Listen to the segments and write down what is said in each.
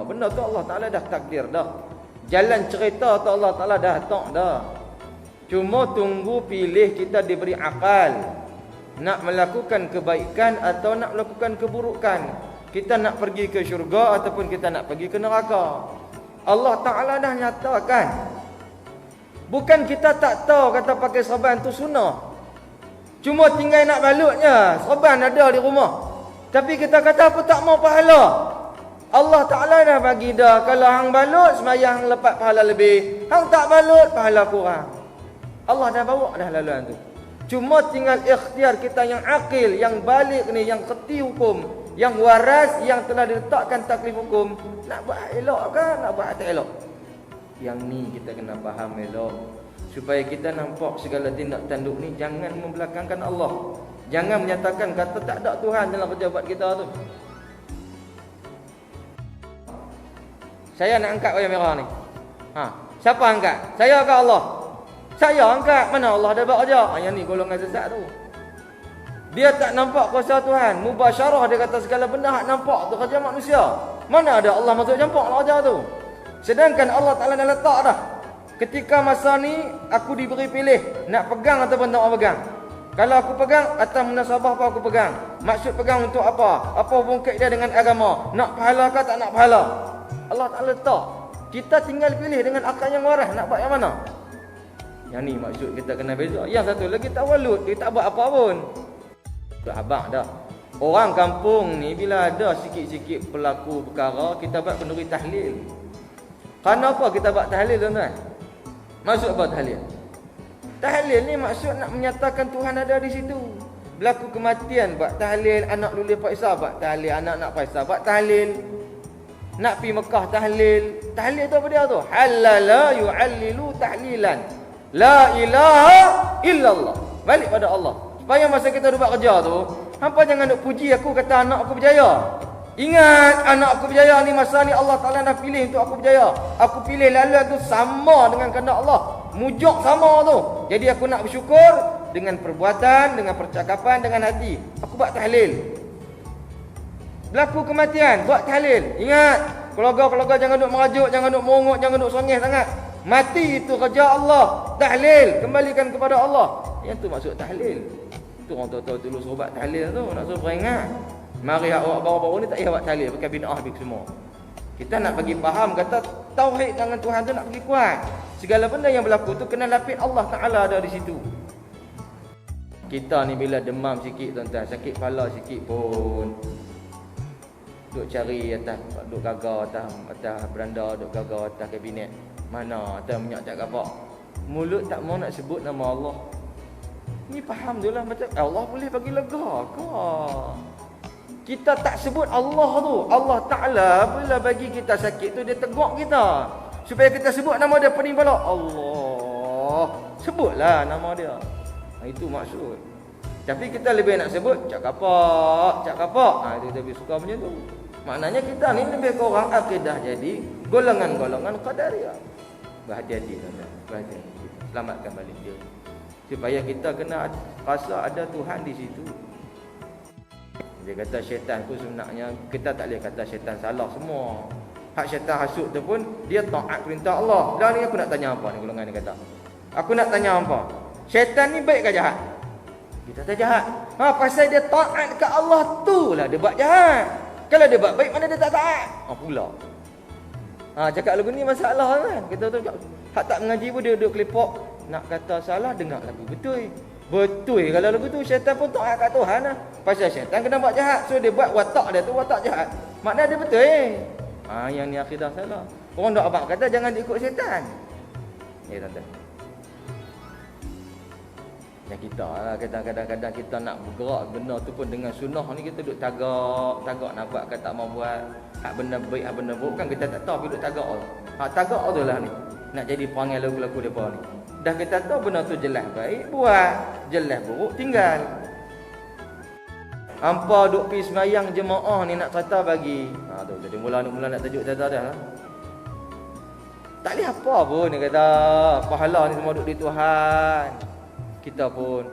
dah. Benda tu Allah Ta'ala dah takdir dah. Jalan cerita tu Allah Ta'ala dah tak dah. Cuma tunggu pilih kita diberi akal. Nak melakukan kebaikan atau nak melakukan keburukan. Kita nak pergi ke syurga ataupun kita nak pergi ke neraka. Allah Ta'ala dah nyatakan. Bukan kita tak tahu kata pakai serban tu sunnah. Cuma tinggal nak balutnya. Serban ada di rumah. Tapi kita kata apa tak mau pahala. Allah Ta'ala dah bagi dah. Kalau hang balut, semayang lepas pahala lebih. Hang tak balut, pahala kurang. Allah dah bawa dah laluan tu. Cuma tinggal ikhtiar kita yang akil, yang balik ni, yang kerti hukum, yang waras, yang telah diletakkan taklif hukum. Nak buat elok ke? Nak buat tak elok? Yang ni kita kena faham elok. Supaya kita nampak segala tindak tanduk ni jangan membelakangkan Allah. Jangan menyatakan kata tak ada Tuhan dalam kerja buat kita tu. Saya nak angkat wayang merah ni. Siapa angkat? Saya ke Allah? Saya angkat. Mana Allah dah buat kerja? Yang ni golongan sesat tu. Dia tak nampak kuasa Tuhan. Mubasyarah dia kata segala benda hak nampak tu kerja manusia. Mana ada Allah masuk campur dalam kerja tu? Sedangkan Allah Ta'ala dah letak dah. Ketika masa ni aku diberi pilih nak pegang ataupun tak mau pegang. Kalau aku pegang, atas munasabah apa aku pegang? Maksud pegang untuk apa? Apa hubung kait dia dengan agama? Nak pahala ke tak nak pahala? Allah Ta'ala letak. Kita tinggal pilih dengan akal yang waras nak buat yang mana. Yang ni maksud kita kena beza. Yang satu lagi tawalut, dia tak buat apa pun. Dah abang dah. Orang kampung ni bila ada sikit-sikit pelaku perkara, kita buat kenduri tahlil. Kenapa kita buat tahlil tuan-tuan? Maksud apa tahlil? Tahlil ni maksud nak menyatakan Tuhan ada di situ. Berlaku kematian buat tahlil, anak lulus Faisal buat tahlil, anak nak Faisal buat tahlil. Nak pergi Mekah tahlil. Tahlil tu apa dia tu? Halala yu'allilu tahlilan. La ilaha illallah. Balik pada Allah. Supaya masa kita buat kerja tu, hampa jangan duk puji aku kata anak aku berjaya. Ingat anak aku berjaya ni masa ni Allah Ta'ala dah pilih untuk aku berjaya. Aku pilih lalu tu sama dengan kehendak Allah. Mujuk sama tu. Jadi aku nak bersyukur dengan perbuatan, dengan percakapan, dengan hati. Aku buat tahlil. Berlaku kematian, buat tahlil. Ingat, keluarga-keluarga jangan duk merajuk, jangan duk merungut, jangan duk songeh sangat. Mati itu kerja Allah. Tahlil, kembalikan kepada Allah. Yang tu maksud tahlil. Tu orang tahu-tahu dulu suruh buat tahlil tu, nak suruh peringat. Mari awak baru-baru ni tak payah buat tahlil, pakai bid'ah habis semua. Kita nak bagi faham kata tauhid dengan Tuhan tu nak bagi kuat. Segala benda yang berlaku tu kena lapis Allah Ta'ala ada di situ. Kita ni bila demam sikit tuan-tuan, sakit kepala sikit pun duk cari atas, duk gagal atas beranda, duk gagal atas kabinet. Mana atas minyak tak kapak. Mulut tak mau nak sebut nama Allah. Ni faham tu lah macam Allah boleh bagi lega ke? Kita tak sebut Allah tu. Allah Ta'ala bila bagi kita sakit tu dia tegak kita. Supaya kita sebut nama dia pening pala. Allah. Sebutlah nama dia. Itu maksud. Tapi kita lebih nak sebut cak kapak. Itu kita lebih suka macam tu. Maknanya kita ni lebih ke orang akidah jadi golongan-golongan qadariyah. Berhati-hati tuan-tuan. Berhati-hati. Selamatkan balik dia. Supaya kita kena rasa ada Tuhan di situ. Dia kata syaitan tu sebenarnya kita tak boleh kata syaitan salah semua. Hak syaitan hasut tu pun dia taat perintah Allah. Dan ni aku nak tanya apa ni golongan ni kata. Aku nak tanya apa? Syaitan ni baik ke jahat? Kita tak jahat. Pasal dia taat ke Allah tu lah dia buat jahat. Kalau dia buat baik mana dia tak taat? Pula. Cakap lagu ni masalah kan. Kita tu hak tak mengaji pun dia duduk kelepok. Nak kata salah dengar lagu betul. Betul kalau lagu tu syaitan pun taat kat Tuhan lah. Pasal syaitan kena buat jahat. So dia buat watak dia tu watak jahat. Maknanya dia betul yang ni akidah salah. Orang dok abang kata jangan ikut syaitan. Ya tuan-tuan. Yang kita lah kadang-kadang kita nak bergerak benda tu pun dengan sunnah ni kita duk tagak nak buat kata tak mau buat. Hak benda baik, hak benda buruk kan kita tak tahu tapi duk tagak tu. Hak tagak tu lah ni. Nak jadi perangai lagu-lagu depa ni. Dah kita tahu benda tu jelas baik buat, jelas buruk tinggal. Hampa duk pi semayang jemaah ni nak cerita bagi. Tu jadi mula nak tajuk cerita dah lah. Tak boleh apa pun dia kata pahala ni semua duk di Tuhan. Kita pun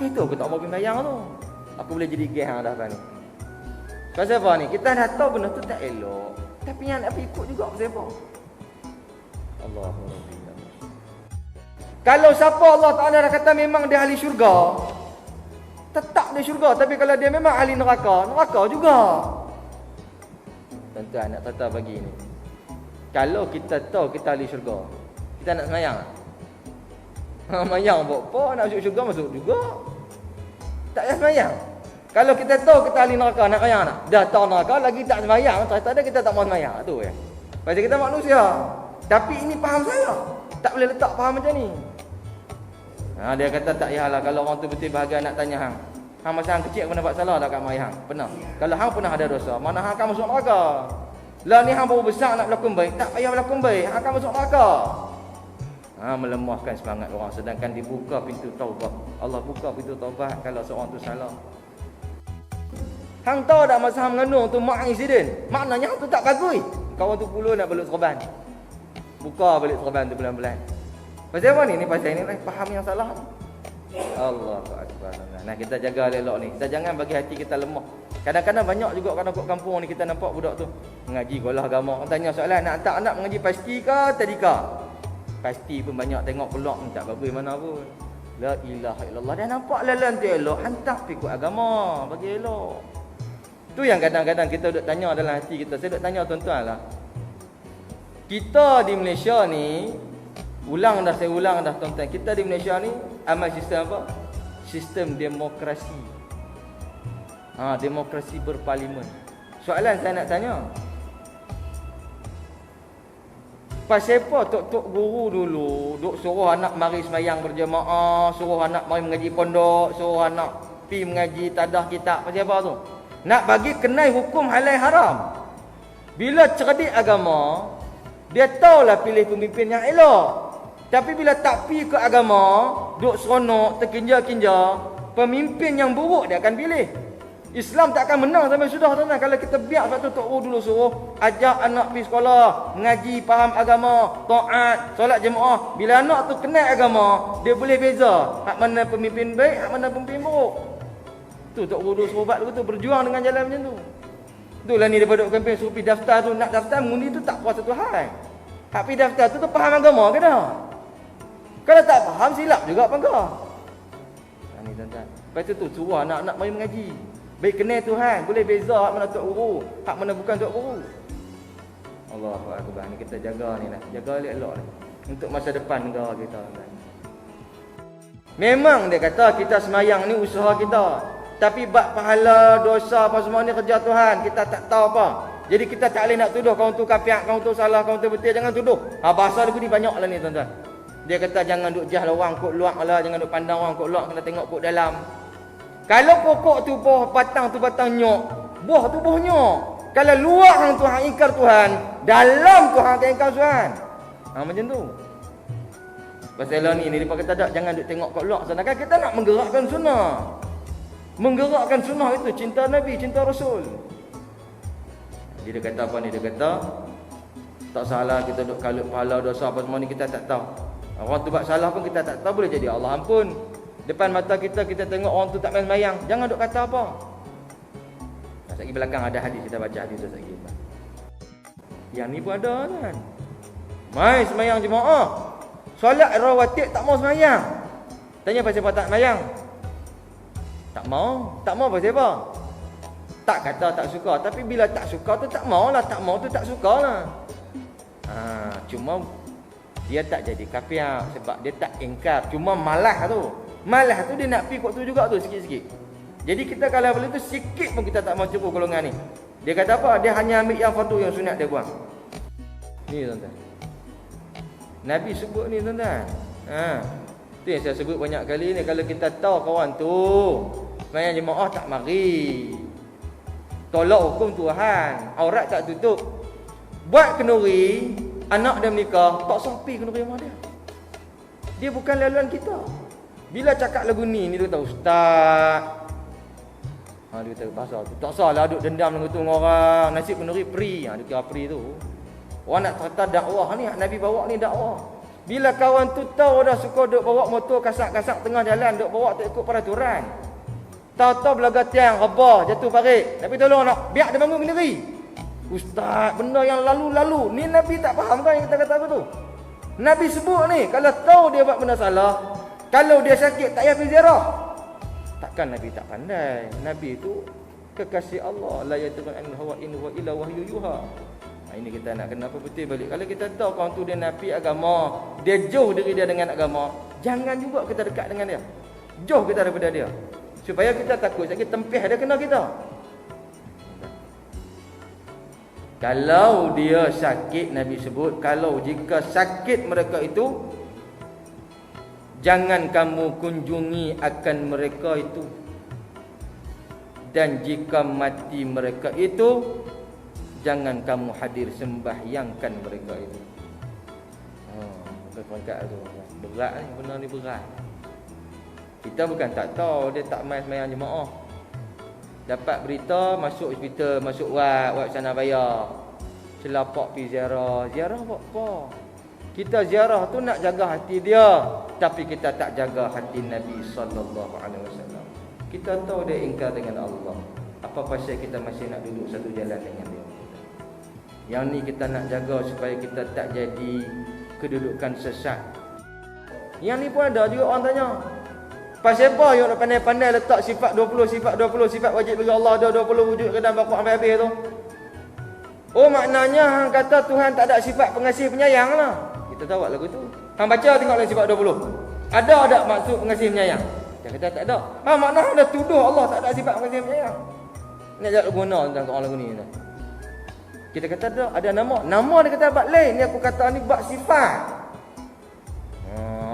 kita aku tak mau pergi semayang tu. Aku boleh jadi geh dah kan ni. Pasal apa ni? Kita dah tahu benda tu tak elok. Tapi yang nak ikut juga siapa? Allahu. Kalau siapa Allah Ta'ala dah kata memang dia ahli syurga, tetap dia syurga. Tapi kalau dia memang ahli neraka, neraka juga. Tuan-tuan nak kata bagi ni, kalau kita tahu kita ahli syurga, kita nak semayang tak? Semayang buat apa? Nak masuk syurga masuk juga. Tak payah semayang. Kalau kita tahu kita ahli neraka, nak semayang tak? Dah tahu neraka lagi tak semayang, ternyata kita tak mau semayang. Tu ya. Pasal kita manusia. Tapi ini faham saya. Tak boleh letak faham macam ni. Dia kata tak payahlah kalau orang tu betul bahagia nak tanya hang. Hang masa hang kecil pernah buat salah tak kat mai hang? Pernah. Kalau hang pernah ada dosa, mana hang akan masuk neraka. Lah ni hang baru besar nak berlaku baik, tak payah berlaku baik, hang akan masuk neraka. Melemahkan semangat orang, sedangkan dibuka pintu taubat. Allah buka pintu taubat kalau seorang tu salah. Hang tahu tak masa hang mengandung tu mak insiden? Maknanya hang tu tak bagus. Kawan tu puluh nak beluk serban. Buka balik serban tu pelan-pelan. Pasal apa ni? Ni pasal ni faham yang salah. Allahu akbar. Nah, kita jaga elok ni. Kita jangan bagi hati kita lemah. Kadang-kadang banyak juga kat kampung ni kita nampak budak tu mengaji sekolah agama. Orang tanya soalan, nak hantar anak mengaji pasti ke tadika? Pasti pun banyak tengok peluang tak bagus mana pun. La ilaha illallah. Dia nampak lalan tu elok, hantar ikut agama, bagi elok. Tu yang kadang-kadang kita duk tanya dalam hati kita. Saya duk tanya tuan-tuan lah. Kita di Malaysia ni, saya ulang dah tuan-tuan. Kita di Malaysia ni amal sistem apa? Sistem demokrasi. Demokrasi berparlimen. Soalan saya nak tanya. Pasal apa tok-tok guru dulu duk suruh anak mari semayang berjemaah, suruh anak mari mengaji pondok, suruh anak pi mengaji tadah kitab. Pasal apa tu? Nak bagi kenai hukum halal haram. Bila cerdik agama, dia tahulah pilih pemimpin yang elok. Tapi bila tak pi ke agama, duk seronok, terkinja-kinja, pemimpin yang buruk dia akan pilih. Islam tak akan menang sampai sudah tuan-tuan. Kalau kita biar sebab tu Tok Guru dulu suruh ajak anak pergi sekolah, mengaji, faham agama, taat, solat jemaah. Bila anak tu kenal agama, dia boleh beza hak mana pemimpin baik, hak mana pemimpin buruk. Tu Tok Guru suruh buat begitu, berjuang dengan jalan macam tu. Itulah ni daripada kempen suruh pergi daftar tu, nak daftar mengundi tu tak puas satu hal. Hak pergi daftar tu faham agama ke tak? Kalau tak faham silap juga apa kau? Ni tuan-tuan. Lepas tu suruh anak-anak mari mengaji. Baik kenal Tuhan, boleh beza hak mana Tok Guru, hak mana bukan Tok Guru. Allahu akbar. Ni kita jaga ni lah. Jaga elok-elok ni. Untuk masa depan negara kita tuan-tuan. Memang dia kata kita semayang ni usaha kita. Tapi bab pahala, dosa apa semua ni kerja Tuhan. Kita tak tahu apa. Jadi kita tak boleh nak tuduh kaum tu kafir, kaum tu salah, kaum tu betul. Jangan tuduh. Bahasa dia ni banyak lah ni tuan-tuan. Dia kata jangan duk jah orang kok luak lah, jangan duk pandang orang kok luak, kena tengok kok dalam. Kalau pokok tu buah, batang tu batang nyok, buah tu buah nyok. Kalau luak hang tu hang ingkar Tuhan, dalam tu hang tak ingkar Tuhan. Macam tu. Pasal ni dia kata tak, jangan duk tengok kok luak, sedangkan kita nak menggerakkan sunnah. Menggerakkan sunnah itu cinta Nabi, cinta Rasul. Dia kata apa ni? Dia kata tak salah kita duk kalut pahala dosa apa semua ni kita tak tahu. Orang tu buat salah pun kita tak tahu, boleh jadi Allah ampun. Depan mata kita tengok orang tu tak main semayang, jangan duk kata apa. Sekejap belakang ada hadis, kita baca hadis tu sekejap. Yang ni pun ada kan. Mai semayang jemaah. Solat rawatib tak mau semayang. Tanya pasal apa tak semayang? Tak mau pasal apa? Tak kata tak suka, tapi bila tak suka tu tak maulah, tak mau tu tak sukalah. Cuma dia tak jadi kafir sebab dia tak ingkar, cuma malah tu dia nak pergi kot tu juga tu sikit-sikit. Jadi kita kalau boleh tu sikit pun kita tak mau cukup golongan ni. Dia kata apa? Dia hanya ambil yang fardu, yang sunat dia buang. Ni tuan-tuan, Nabi sebut ni tuan-tuan. Tu yang saya sebut banyak kali ni. Kalau kita tahu kawan tu semayang jemaah tak mari, tolak hukum Tuhan, aurat tak tutup, buat kenduri, anak dia menikah, tak sopi kenduri rumah dia. Dia bukan laluan kita. Bila cakap lagu ni dia kata ustaz. Dia kata pasal tu tak salah duk dendam dengan tu orang. Nasib kenduri free. Dia kira free tu. Orang nak cerita dakwah ni, Nabi bawa ni dakwah. Bila kawan tu tahu dah suka duk bawa motor kasak-kasak tengah jalan, duk bawa tak ikut peraturan. Tahu-tahu belaga tiang rebah jatuh parit. Tapi tolong nak biar dia bangun kenduri. Ustaz, benda yang lalu-lalu ni Nabi tak faham kan yang kita kata apa tu? Nabi sebut ni, kalau tahu dia buat benda salah, kalau dia sakit tak payah pergi ziarah. Takkan Nabi tak pandai. Nabi tu kekasih Allah, la yataqan an hawa in huwa illa wahyu yuha. Ini kita nak kena apa betul balik. Kalau kita tahu kawan tu dia nafi agama, dia jauh diri dia dengan agama, jangan juga kita dekat dengan dia. Jauh kita daripada dia. Supaya kita takut sakit tempih dia kena kita. Kalau dia sakit, Nabi sebut, kalau jika sakit mereka itu, jangan kamu kunjungi akan mereka itu. Dan jika mati mereka itu, jangan kamu hadir sembahyangkan mereka itu. Pangkat tu berat ni, benda ni berat. Kita bukan tak tahu dia tak mai sembahyang jemaah. Dapat berita masuk hospital, masuk wad sana bayar. Selapak pi ziarah. Ziarah buat apa? Kita ziarah tu nak jaga hati dia, tapi kita tak jaga hati Nabi sallallahu alaihi wasallam. Kita tahu dia ingkar dengan Allah. Apa pasal kita masih nak duduk satu jalan dengan dia? Yang ni kita nak jaga supaya kita tak jadi kedudukan sesat. Yang ni pun ada juga orang tanya, pasal apa yang nak pandai-pandai letak sifat 20, sifat wajib bagi Allah ada 20 wujud ke dalam Al-Quran sampai habis tu? Oh, maknanya hang kata Tuhan tak ada sifat pengasih penyayang lah. Kita tahu lagu tu. Hang baca tengoklah sifat 20. Ada tak maksud pengasih penyayang? Dia kata tak ada. Makna hang dah tuduh Allah tak ada sifat pengasih penyayang. Nak jawab guna tentang Quran lagu ni. Kita kata ada nama. Nama dia kata bab lain. Ni aku kata ni bab sifat.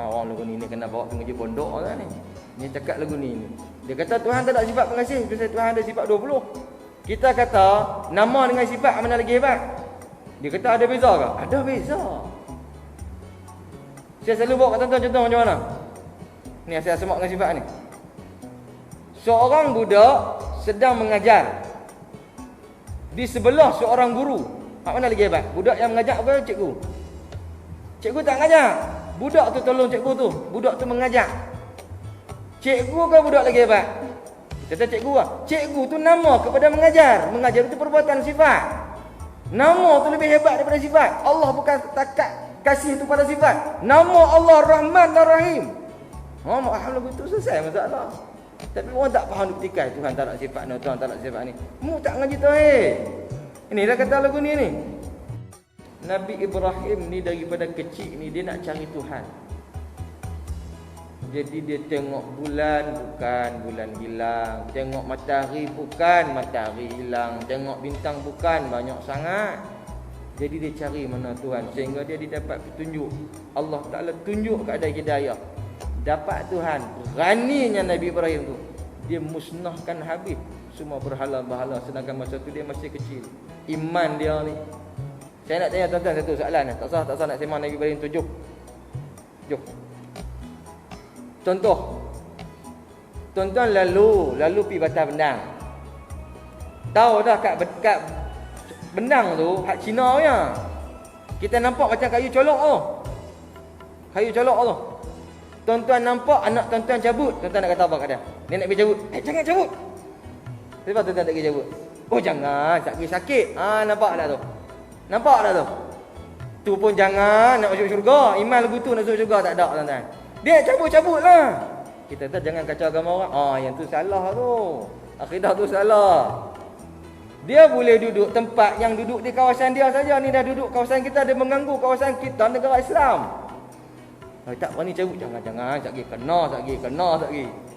Orang lagu ni kena bawa pengaji pondok lah ni. Ni cakap lagu ni. Dia kata Tuhan tak ada sifat pengasih, biasa Tuhan ada sifat 20. Kita kata nama dengan sifat mana lagi hebat? Dia kata ada beza ke? Ada beza. Saya selalu bawa kat tuan-tuan contoh macam mana? Ni saya semak dengan sifat ni. Seorang budak sedang mengajar di sebelah seorang guru. Mana lagi hebat? Budak yang mengajar apa cikgu? Cikgu tak mengajar. Budak tu tolong cikgu tu. Budak tu mengajar. Cikgu ke budak lagi hebat? Kita kata cikgu lah. Cikgu tu nama kepada mengajar. Mengajar itu perbuatan sifat. Nama tu lebih hebat daripada sifat. Allah bukan takat kasih tu pada sifat. Nama Allah Rahman dan Rahim. Alhamdulillah itu selesai masalah. Tapi orang tak faham diktikai Tuhan tak nak sifat ni, Tuhan tak nak sifat ni. Mu tak ngaji tauhid. Ini dah kata lagu ni. Nabi Ibrahim ni daripada kecil ni dia nak cari Tuhan. Jadi dia tengok bulan bukan bulan hilang, tengok matahari bukan matahari hilang, tengok bintang bukan banyak sangat. Jadi dia cari mana Tuhan sehingga dia dapat petunjuk. Allah Taala tunjuk keadaan hidayah. Dapat Tuhan. Beraninya Nabi Ibrahim tu, dia musnahkan habis semua berhala-berhala sedangkan masa tu dia masih kecil. Iman dia ni. Saya nak tanya tuan-tuan satu soalan. Tak sah nak sembang Nabi Ibrahim tu. Jom. Contoh. Tuan-tuan lalu pi Batas Bendang. Tahu dah kat Bendang tu hak Cina punya. Kita nampak macam kayu colok tu. Kayu colok tu. Tuan-tuan nampak anak tuan-tuan cabut, tuan-tuan nak kata apa kat dia? Dia nak pergi cabut. Jangan cabut. Sebab tuan-tuan tak pergi cabut. Oh jangan, tak pergi sakit. Nampak tak tu? Nampak tak tu? Tu pun jangan nak masuk syurga. Iman lagu tu nak masuk syurga tak ada tuan-tuan. Dia cabut-cabut lah. Kita kata jangan kacau agama orang. Yang tu salah tu. Akidah tu salah. Dia boleh duduk tempat yang duduk di kawasan dia saja. Ni dah duduk kawasan kita, dia mengganggu kawasan kita negara Islam. Tak berani cabut. Jangan. Tak pergi kena.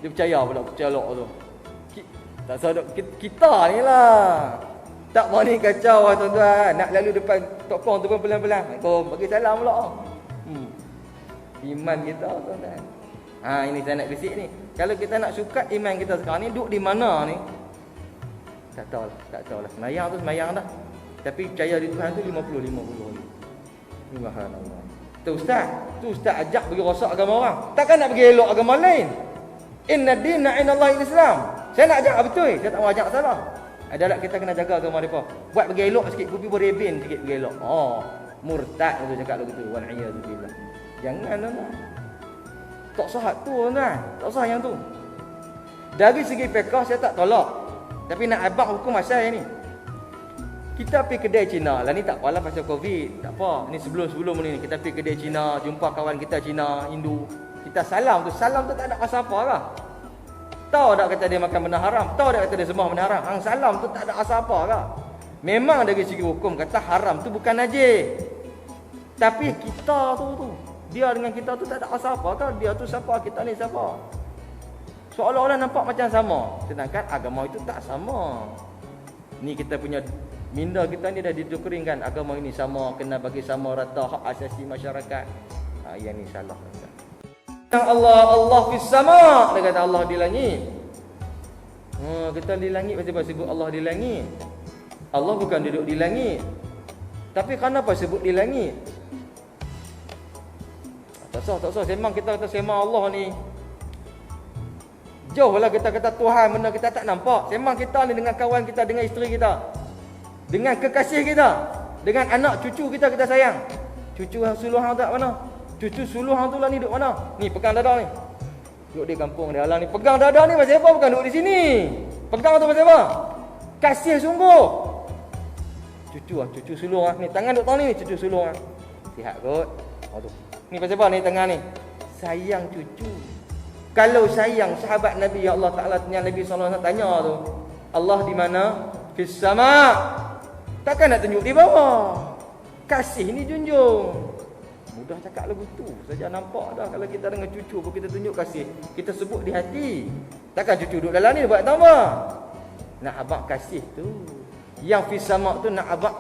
Dia percaya pula percaya tu. Tak sadar kita ni lah. Tak berani kacau tuan-tuan. Nak lalu depan tokong tu pun pelan-pelan. Kau bagi salam pula. Iman kita tuan-tuan. Ini saya nak bisik ni. Kalau kita nak sukat iman kita sekarang ni duduk di mana ni? Tak tahulah. Semayang tu semayang dah. Tapi percaya di Tuhan tu 50. Subhanallah. Tu ustaz ajak bagi rosak agama orang. Takkan nak bagi elok agama lain. Inna dina inallahi Islam. Saya nak ajak betul. Saya tak mau ajak salah. Adalah kita kena jaga agama mereka. Buat bagi elok sikit, kopi berebin sikit bagi elok. Murtad tu cakap lagu tu. Wal iyadu billah. Jangan tuan. Tak sah tu tuan. Tak sah yang tu. Dari segi fiqh saya tak tolak. Tapi nak abang hukum asal ni. Kita pergi kedai Cina. Lah ni tak apalah pasal Covid. Tak apa. Ni sebelum-sebelum ni kita pergi kedai Cina, jumpa kawan kita Cina, Hindu. Kita salam tu tak ada rasa apa lah. Tahu tak kata dia makan benda haram? Tahu tak kata dia sembah benda haram? Hang salam tu tak ada rasa apa lah. Memang dari segi hukum kata haram tu bukan najis. Tapi kita tu dia dengan kita tu tak ada rasa apa kan? Dia tu siapa, kita ni siapa? Seolah-olah nampak macam sama. Sedangkan agama itu tak sama. Ni kita punya minda kita ni dah didoktrinkan agama ini sama, kena bagi sama rata hak asasi masyarakat. Yang ni salah. Allah fis sama. Dia kata Allah di langit. Kita di langit pasal sebut Allah di langit. Allah bukan duduk di langit. Tapi kenapa sebut di langit? Tak sah. Memang kita kata sema Allah ni. Jauhlah kita kata Tuhan, benda kita tak nampak. Memang kita ni dengan kawan kita, dengan isteri kita, dengan kekasih kita, dengan anak cucu kita sayang. Cucu suluh hang tak mana? Cucu suluh hang tu lah ni duduk mana? Ni pegang dada ni. Duduk di kampung dia lah ni. Pegang dada ni pasal apa? Bukan duduk di sini. Pegang tu pasal apa? Kasih sungguh. Cucu sulung ni tangan duk tahu ni cucu sulung sihat kot. Tu. Ni pasal apa ni tangan ni? Sayang cucu. Kalau sayang sahabat Nabi ya Allah Taala yang Nabi sallallahu alaihi wasallam tanya tu, Allah di mana? Fis sama. Takkan nak tunjuk di bawah. Kasih ni junjung. Mudah cakap lagu tu saja nampak dah kalau kita dengan cucu pun kita tunjuk kasih. Kita sebut di hati. Takkan cucu duduk dalam ni buat tambah. Nak abang kasih tu. Yang fi sama' tu nak abang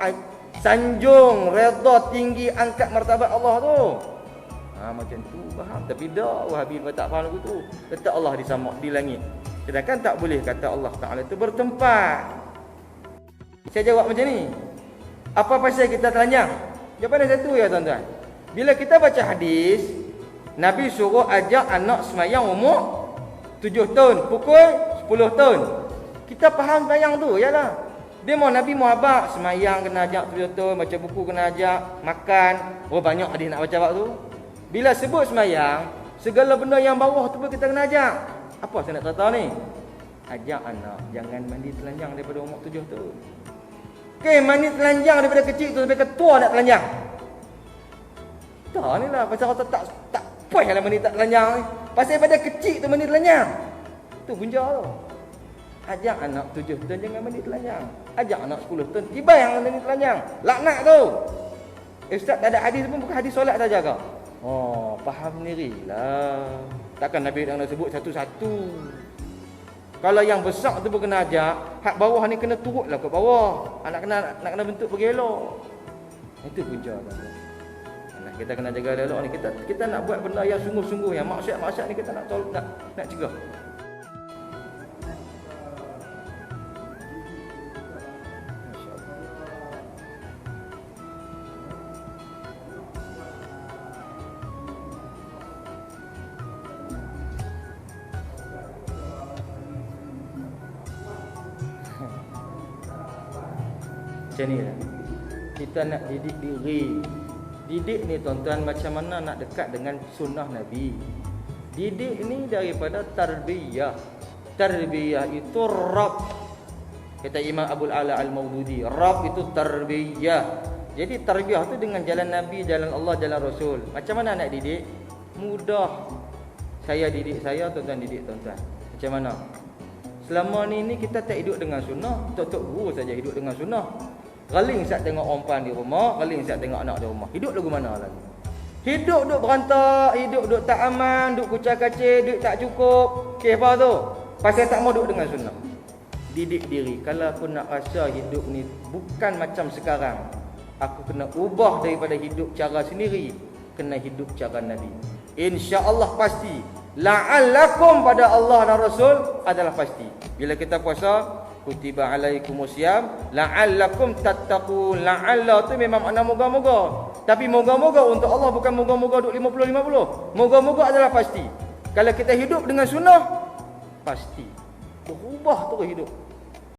sanjung, redha tinggi, angkat martabat Allah tu. Macam tu faham. Tapi dah Wahabi tak faham lagu tu. Letak Allah di sama' di langit. Sedangkan tak boleh kata Allah Ta'ala tu bertempat. Saya jawab macam ni. Apa pasal kita telanjang? Jawapan satu ya tuan-tuan. Bila kita baca hadis, Nabi suruh ajak anak semayang umur 7 tahun, pukul 10 tahun. Kita faham semayang tu, yalah. Dia mau Nabi mau abang semayang kena ajak 7 tahun, baca buku kena ajak, makan. Banyak hadis nak baca waktu. Bila sebut semayang, segala benda yang bawah tu pun kita kena ajak. Apa saya nak tahu ni? Ajak anak jangan mandi telanjang daripada umur 7 tahun. Mandi telanjang daripada kecil tu sampai ke tua nak telanjang. Tak ni lah pasal kata tak puas lah mandi tak telanjang ni. Pasal pada kecil tu mandi telanjang. Tu punca tu. Ajak anak 7 tahun jangan mandi telanjang. Ajak anak 10 tahun tiba yang mandi telanjang. Laknat tu. Ustaz tak ada hadis pun bukan hadis solat saja ke? Faham sendirilah. Takkan Nabi nak sebut satu-satu. Kalau yang besar tu pun kena ajak, hak bawah ni kena turutlah ke bawah. Nak kena bentuk bergelok. Itu punca tu. Kita kena jaga elok ni. Kita nak buat benda yang sungguh-sungguh, yang maksiat ni kita nak cegah. Macam ni lah. Kita nak didik diri. Didik ni tuan-tuan macam mana nak dekat dengan sunnah Nabi. Didik ni daripada tarbiyah. Tarbiyah itu Rab. Kata Imam Abul Ala Al-Maududi, Rab itu tarbiyah. Jadi tarbiyah tu dengan jalan Nabi, jalan Allah, jalan Rasul. Macam mana nak didik? Mudah. Saya didik saya, tuan-tuan didik tuan-tuan. Macam mana? Selama ni kita tak hidup dengan sunnah. Tok-tok guru saja hidup dengan sunnah. Galing siap tengok orang pan di rumah, galing siap tengok anak di rumah. Hidup lagu mana lagi? Hidup duk berantak, hidup duk tak aman, duk kucak-kacir, duit tak cukup. Apa tu? Pasal tak mau duduk dengan sunnah. Didik diri. Kalau aku nak rasa hidup ni bukan macam sekarang, aku kena ubah daripada hidup cara sendiri, kena hidup cara Nabi. InsyaAllah pasti. La'allakum pada Allah dan Rasul adalah pasti. Bila kita puasa, kutiba alaikumusiyam la'allakum tattaqun. La'alla tu memang makna moga-moga. Tapi moga-moga untuk Allah bukan moga-moga duk 50-50. Moga-moga adalah pasti. Kalau kita hidup dengan sunnah, pasti berubah terus hidup.